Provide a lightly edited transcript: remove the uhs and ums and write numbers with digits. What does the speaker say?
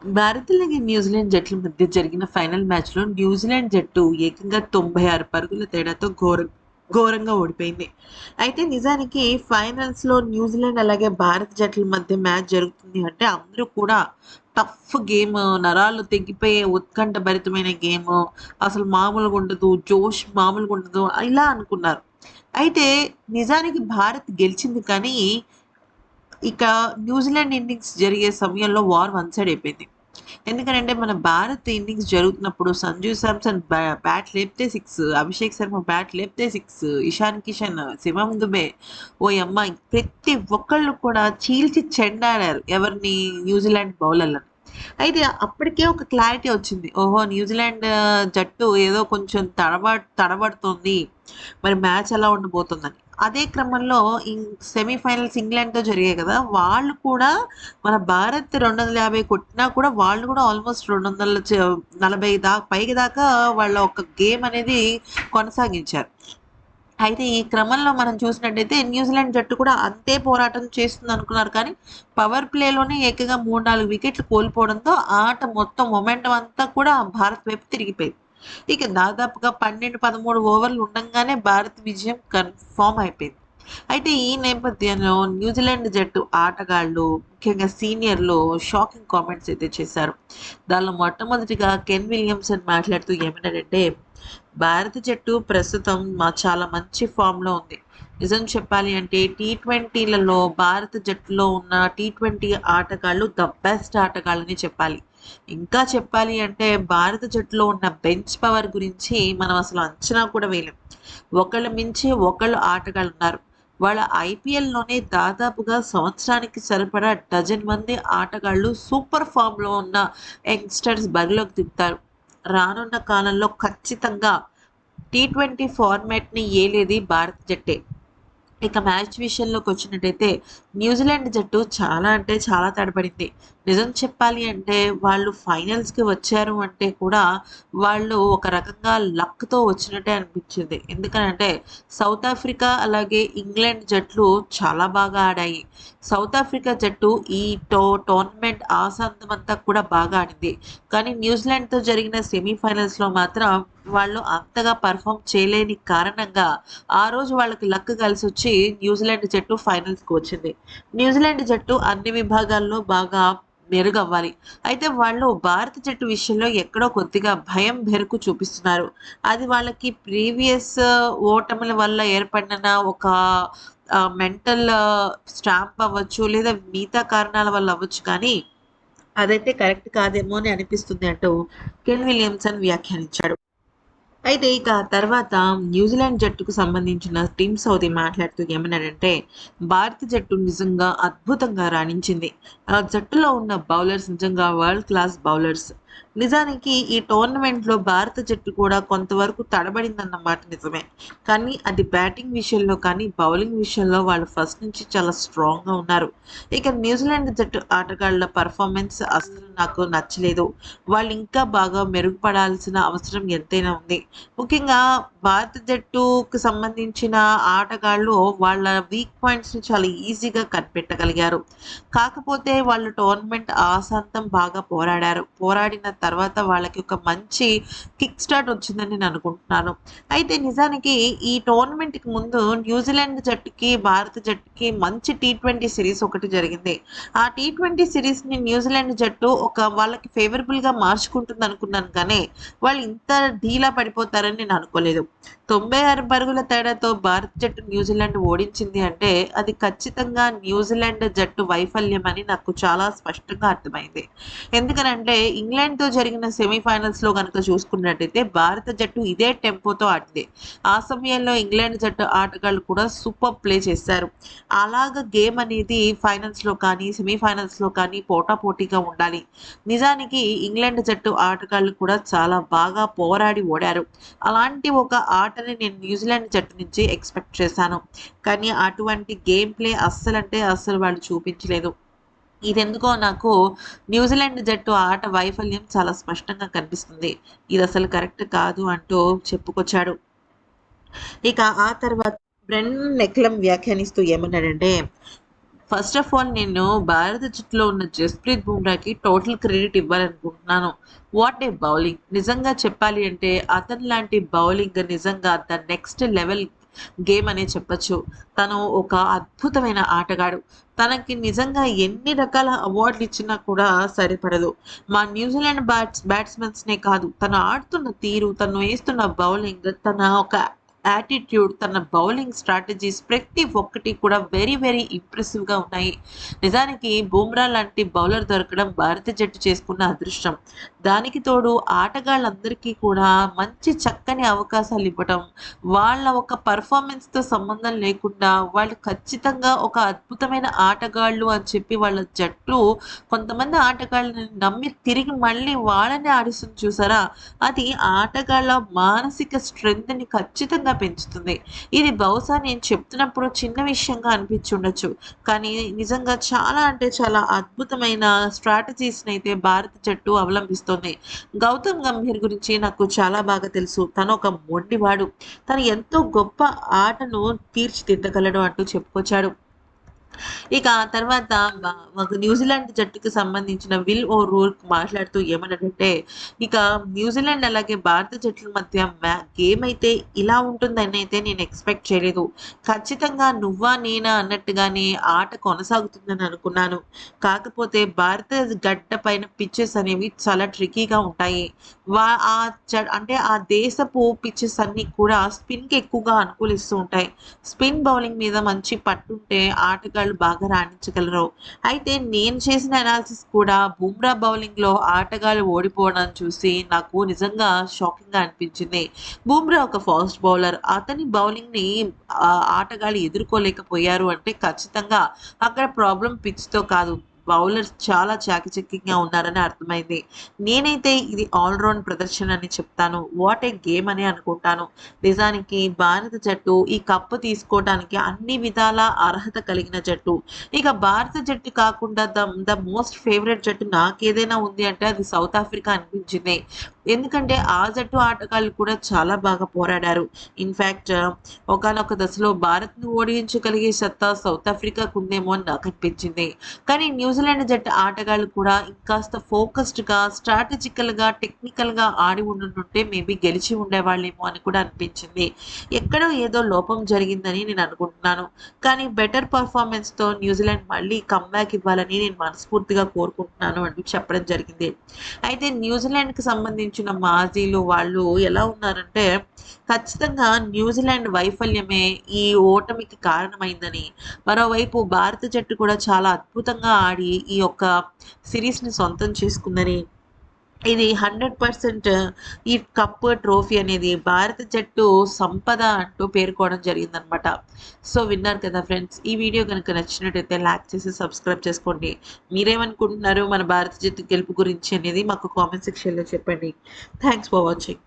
భారత్ అలాగే న్యూజిలాండ్ జట్ల మధ్య జరిగిన ఫైనల్ మ్యాచ్‌లో న్యూజిలాండ్ జట్టు ఏకంగా 96 పరుగుల తేడాతో ఘోరంగా ఓడిపోయింది. అయితే నిజానికి ఫైనల్స్‌లో న్యూజిలాండ్ అలాగే భారత్ జట్ల మధ్య మ్యాచ్ జరుగుతుంది అంటే అందరూ కూడా టఫ్ గేమ్, నరాలు తెగిపోయే ఉత్కంఠభరితమైన గేము, అసలు మామూలుగుండదు, జోష్ మామూలుగుండదు ఇలా అనుకున్నారు. అయితే నిజానికి భారత్ గెలిచింది కానీ ఇక న్యూజిలాండ్ ఇన్నింగ్స్ జరిగే సమయంలో వార్ వన్ సైడ్ అయిపోయింది. ఎందుకనంటే మన భారత్ ఇన్నింగ్స్ జరుగుతున్నప్పుడు సంజు శాంసన్ బ్యాట్ లేపితే 6, అభిషేక్ శర్మ బ్యాట్ లేపితే 6, ఇషాన్ కిషన్, శివం దుబే ఓయమ్మ ప్రతి ఒక్కళ్ళు కూడా చీల్చి చెండాడారు ఎవరిని న్యూజిలాండ్ బౌలర్‌లని. అయితే అప్పటికే ఒక క్లారిటీ వచ్చింది. ఓహో! న్యూజిలాండ్ జట్టు ఏదో కొంచెం తడబడుతోంది. మరి మ్యాచ్ ఎలా ఉండబోతుందని. అదే క్రమంలో సెమీఫైనల్స్ ఇంగ్లాండ్‌తో జరిగాయి కదా! వాళ్ళు కూడా మన భారత్ 250 కొట్టినా కూడా వాళ్ళు కూడా ఆల్మోస్ట్ 240 పైకి దాకా వాళ్ళ ఒక గేమ్ అనేది కొనసాగించారు. అయితే ఈ క్రమంలో మనం చూసినట్టయితే న్యూజిలాండ్ జట్టు కూడా అంతే పోరాటం చేస్తుందనుకున్నారు కానీ పవర్ ప్లేలోనే ఏకంగా 3, 4 వికెట్లు కోల్పోవడంతో ఆట మొత్తం మొమెంటం అంతా కూడా భారత్ వైపు తిరిగిపోయింది. ఇక దాదాపుగా 12, 13 ఓవర్లు ఉండంగానే భారత్ విజయం కన్ఫర్మ్ అయిపోయింది. అయితే ఈ నేపథ్యంలో న్యూజిలాండ్ జట్టు ఆటగాళ్ళు, ముఖ్యంగా సీనియర్‌లు షాకింగ్ కామెంట్స్ అయితే చేశారు. దానిలో మొట్టమొదటిగా కెన్ విలియమ్సన్ మాట్లాడుతూ ఏమన్నాడంటే, భారత జట్టు ప్రస్తుతం చాలా మంచి ఫామ్‌లో ఉంది. నిజం చెప్పాలి అంటే టీ20లలో భారత జట్టులో ఉన్న టీ20 ఆటగాళ్ళు ద బెస్ట్ ఆటగాళ్ళని చెప్పాలి. ఇంకా చెప్పాలి అంటే భారత జట్టులో ఉన్న బెంచ్ పవర్ గురించి మనం అసలు అంచనా కూడా వేయలేం. ఒకళ్ళ మించి ఒకళ్ళు ఆటగాళ్ళున్నారు. వాళ్ళ ఐపీఎల్‌లోనే దాదాపుగా సంవత్సరానికి సరిపడా డజన్ మంది ఆటగాళ్ళు సూపర్ ఫామ్‌లో ఉన్న యంగ్‌స్టర్స్ బరిలోకి దింపుతారు. రానున్న కాలంలో ఖచ్చితంగా టీ20 ఫార్మాట్‌ని ఏలేది భారత జట్టే. ఇక మ్యాచ్ విషయంలోకొచ్చినట్టయితే న్యూజిలాండ్ జట్టు చాలా అంటే చాలా తడబడింది. నిజం చెప్పాలి అంటే వాళ్ళు ఫైనల్స్‌కి వచ్చారు అంటే కూడా వాళ్ళు ఒక రకంగా లక్‌తో వచ్చినట్టే అనిపించింది. ఎందుకనంటే సౌత్ ఆఫ్రికా అలాగే ఇంగ్లాండ్ జట్లు చాలా బాగా ఆడాయి. సౌత్ ఆఫ్రికా జట్టు ఈ టోర్నమెంట్ ఆసాంతమంతా కూడా బాగా ఆడింది. కానీ న్యూజిలాండ్‌తో జరిగిన సెమీఫైనల్స్‌లో మాత్రం వాళ్ళు అంతగా పెర్ఫార్మ్ చేయలేని కారణంగా ఆ రోజు వాళ్ళకి లక్ కలిసొచ్చి న్యూజిలాండ్ జట్టు ఫైనల్స్‌కి వచ్చింది. న్యూజిలాండ్ జట్టు అన్ని విభాగాల్లో బాగా మెరుగవ్వాలి. అయితే వాళ్ళు భారత జట్టు విషయంలో ఎక్కడో కొద్దిగా భయం, బెరుకు చూపిస్తున్నారు. అది వాళ్ళకి ప్రీవియస్ ఓటముల వల్ల ఏర్పడిన ఒక మెంటల్ స్టాంప్ అవ్వచ్చు, లేదా మిగతా కారణాల వల్ల అవ్వచ్చు కానీ, అదైతే కరెక్ట్ కాదేమో అని అనిపిస్తుంది అంటూ కెన్ విలియమ్సన్ వ్యాఖ్యానించాడు. అయితే ఇక తర్వాత న్యూజిలాండ్ జట్టుకు సంబంధించిన టీమ్ సౌదీ మాట్లాడుతూ ఏమన్నాడంటే, భారత జట్టు నిజంగా అద్భుతంగా రాణించింది. ఆ జట్టులో ఉన్న బౌలర్స్ నిజంగా వరల్డ్ క్లాస్ బౌలర్స్. నిజానికి ఈ టోర్నమెంట్‌లో భారత జట్టు కూడా కొంతవరకు తడబడిందన్న మాట నిజమే. కానీ అది బ్యాటింగ్ విషయంలో కానీ, బౌలింగ్ విషయంలో వాళ్ళు ఫస్ట్ నుంచి చాలా స్ట్రాంగ్‌గా ఉన్నారు. ఇక న్యూజిలాండ్ జట్టు ఆటగాళ్ళ పెర్ఫార్మెన్స్ అస్సలు నాకు నచ్చలేదు. వాళ్ళు ఇంకా బాగా మెరుగుపడాల్సిన అవసరం ఎంతైనా ఉంది. ముఖ్యంగా భారత జట్టుకు సంబంధించిన ఆటగాళ్ళు వాళ్ళ వీక్ పాయింట్స్‌ని చాలా ఈజీగా కనిపెట్టగలిగారు. కాకపోతే వాళ్ళు టోర్నమెంట్ ఆసాంతం బాగా పోరాడారు. పోరాడిన తర్వాత వాళ్ళకి ఒక మంచి కిక్ స్టార్ట్ వచ్చిందని నేను అనుకుంటున్నాను. అయితే నిజానికి ఈ టోర్నమెంట్‌కి ముందు న్యూజిలాండ్ జట్టుకి, భారత జట్టుకి మంచి టీ20 సిరీస్ ఒకటి జరిగింది. ఆ టీ20 సిరీస్‌ని న్యూజిలాండ్ జట్టు వాళ్ళకి ఫేవరబుల్‌గా మార్చుకుంటుందనుకున్నాను కానీ, వాళ్ళు ఇంత డీలా పడిపోతారని నేను అనుకోలేదు. 96 పరుగుల తేడాతో భారత జట్టు న్యూజిలాండ్ ఓడించింది అంటే, అది ఖచ్చితంగా న్యూజిలాండ్ జట్టు వైఫల్యం అని నాకు చాలా స్పష్టంగా అర్థమైంది. ఎందుకనంటే, ఇంగ్లాండ్‌తో జరిగిన సెమీఫైనల్స్‌లో గనుక చూసుకున్నట్టయితే, భారత జట్టు ఇదే టెంపోతో ఆడింది. ఆ సమయంలో ఇంగ్లాండ్ జట్టు ఆటగాళ్ళు కూడా సూపర్బ్ ప్లే చేశారు. అలాగ గేమ్ అనేది ఫైనల్స్‌లో కానీ, సెమీఫైనల్స్‌లో కానీ పోటాపోటీగా ఉండాలి. నిజానికి ఇంగ్లాండ్ జట్టు ఆటగాళ్ళు కూడా చాలా బాగా పోరాడి ఓడారు. అలాంటి ఒక ఆటని నేను న్యూజిలాండ్ జట్టు నుంచి ఎక్స్‌పెక్ట్ చేశాను. కానీ అటువంటి గేమ్ ప్లే అస్సలంటే అస్సలు వాళ్ళు చూపించలేదు. ఇదెందుకో నాకు న్యూజిలాండ్ జట్టు ఆట వైఫల్యం చాలా స్పష్టంగా కనిపిస్తుంది. ఇదసలు కరెక్ట్ కాదు అంటూ చెప్పుకొచ్చాడు. ఇక ఆ తర్వాత బ్రెండన్ మెక్‌లమ్ వ్యాఖ్యానిస్తూ ఏమన్నాడంటే, ఫస్ట్ ఆఫ్ ఆల్ నేను భారత జట్టులో ఉన్న జస్ప్రీత్ బుమ్రాకి టోటల్ క్రెడిట్ ఇవ్వాలనుకుంటున్నాను. What a bowling! నిజంగా చెప్పాలి అంటే అతని లాంటి బౌలింగ్ నిజంగా ద నెక్స్ట్ లెవెల్ గేమ్ అనే చెప్పొచ్చు. తను ఒక అద్భుతమైన ఆటగాడు. తనకి నిజంగా ఎన్ని రకాల అవార్డులు ఇచ్చినా కూడా సరిపడదు. మా న్యూజిలాండ్ బ్యాట్స్మెన్స్‌నే కాదు, తను ఆడుతున్న తీరు, తను వేస్తున్న బౌలింగ్, తన ఒక యాటిట్యూడ్, తన బౌలింగ్ స్ట్రాటజీస్ ప్రతి ఒక్కటి కూడా వెరీ వెరీ ఇంప్రెసివ్‌గా ఉన్నాయి. నిజానికి బుమ్రా లాంటి బౌలర్ దొరకడం భారత జట్టు చేసుకున్న అదృష్టం. దానికి తోడు ఆటగాళ్ళందరికీ కూడా మంచి చక్కని అవకాశాలు ఇవ్వటం, వాళ్ళ ఒక పెర్ఫార్మన్స్‌తో సంబంధం లేకుండా వాళ్ళు ఖచ్చితంగా ఒక అద్భుతమైన ఆటగాళ్ళు అని చెప్పి వాళ్ళ జట్టు కొంతమంది ఆటగాళ్ళని నమ్మి తిరిగి మళ్ళీ వాళ్ళనే ఆడిస్తుంది చూసారా? అది ఆటగాళ్ళ మానసిక స్ట్రెంగ్త్‌ని ఖచ్చితంగా పెంచుతుంది. ఇది బహుశా నేను చెప్తున్నప్పుడు చిన్న విషయంగా అనిపించుండొచ్చు. కానీ నిజంగా చాలా అంటే చాలా అద్భుతమైన స్ట్రాటజీస్‌నైతే భారత జట్టు అవలంబిస్తోంది. గౌతమ్ గంభీర్ గురించి నాకు చాలా బాగా తెలుసు. తను ఒక మొండివాడు. తను ఎంతో గొప్ప ఆటను తీర్చిదిద్దగలడు అంటూ చెప్పుకొచ్చాడు. ఇక ఆ తర్వాత మాకు న్యూజిలాండ్ జట్టుకి సంబంధించిన విల్ ఓ'రూర్క్ మాట్లాడుతూ ఏమన్నాడంటే, ఇక న్యూజిలాండ్ అలాగే భారత జట్ల మధ్య గేమ్ అయితే ఇలా ఉంటుందని అయితే నేను ఎక్స్‌పెక్ట్ చేయలేదు. ఖచ్చితంగా నువ్వా నేనా అన్నట్టుగానే ఆట కొనసాగుతుందని అనుకున్నాను. కాకపోతే భారత గడ్డ పైన పిచెస్ అనేవి చాలా ట్రిక్కీగా ఉంటాయి. వా ఆ అంటే ఆ దేశపు పిచెస్ అన్నీ కూడా స్పిన్‌కి ఎక్కువగా అనుకూలిస్తూ ఉంటాయి. స్పిన్ బౌలింగ్ మీద మంచి పట్టుంటే ఆటగాళ్ళు బాగా రాణించగలరు. అయితే నేను చేసిన అనాలిసిస్ కూడా బుమ్రా బౌలింగ్‌లో ఆటగాళ్ళు ఓడిపోవడం చూసి నాకు నిజంగా షాకింగ్‌గా అనిపించింది. బుమ్రా ఒక ఫాస్ట్ బౌలర్. అతని బౌలింగ్‌ని ఆటగాళ్ళు ఎదుర్కోలేకపోయారు అంటే ఖచ్చితంగా అక్కడ ప్రాబ్లమ్ పిచ్‌తో కాదు. బౌలర్స్ చాలా చాకచక్యంగా ఉన్నారని అర్థమైంది. నేనైతే ఇది ఆల్ రౌండ్ ప్రదర్శన అని చెప్తాను. వాట్ ఏ గేమ్ అని అనుకుంటాను. నిజానికి భారత జట్టు ఈ కప్పు తీసుకోవటానికి అన్ని విధాల అర్హత కలిగిన జట్టు. ఇక భారత జట్టు కాకుండా ద మోస్ట్ ఫేవరెట్ జట్టు నాకేదైనా ఉంది అంటే అది సౌత్ ఆఫ్రికా అనిపించింది. ఎందుకంటే ఆ జట్టు ఆటగాళ్ళు కూడా చాలా బాగా పోరాడారు. ఇన్‌ఫాక్ట్ ఒకానొక దశలో భారత్‌ని ఓడించగలిగే సత్తా సౌత్ ఆఫ్రికాకు ఉందేమో అని నాకనిపించింది. కానీ న్యూజిలాండ్ జట్టు ఆటగాళ్ళు కూడా ఇంకాస్త ఫోకస్డ్‌గా, స్ట్రాటజికల్‌గా, టెక్నికల్‌గా ఆడి ఉండుంటే మేబీ గెలిచి ఉండేవాళ్ళేమో అని కూడా అనిపించింది. ఎక్కడో ఏదో లోపం జరిగిందని నేను అనుకుంటున్నాను. కానీ బెటర్ పెర్ఫార్మన్స్‌తో న్యూజిలాండ్ మళ్ళీ కమ్‌బ్యాక్ ఇవ్వాలని నేను మనస్ఫూర్తిగా కోరుకుంటున్నాను అంటూ చెప్పడం జరిగింది. అయితే న్యూజిలాండ్‌కి సంబంధించిన మాజీలు వాళ్ళు ఎలా ఉన్నారంటే, ఖచ్చితంగా న్యూజిలాండ్ వైఫల్యమే ఈ ఓటమికి కారణమైందని, మరోవైపు భారత జట్టు కూడా చాలా అద్భుతంగా ఆడి ఈ యొక్క సిరీస్‌ని సొంతం చేసుకుందని, ఇది 100% ఈ కప్, ట్రోఫీ అనేది భారత జట్టు సంపద అంటూ పేర్కోవడం జరిగిందనమాట. సో, విన్నారు కదా ఫ్రెండ్స్. ఈ వీడియో గనుక నచ్చినట్టయితే లైక్ చేసి సబ్స్క్రైబ్ చేసుకోండి. మీరేమనుకుంటున్నారు మన భారత జట్టు గెలుపు గురించి అనేది మాకు కామెంట్ సెక్షన్‌లో చెప్పండి. Thanks for watching.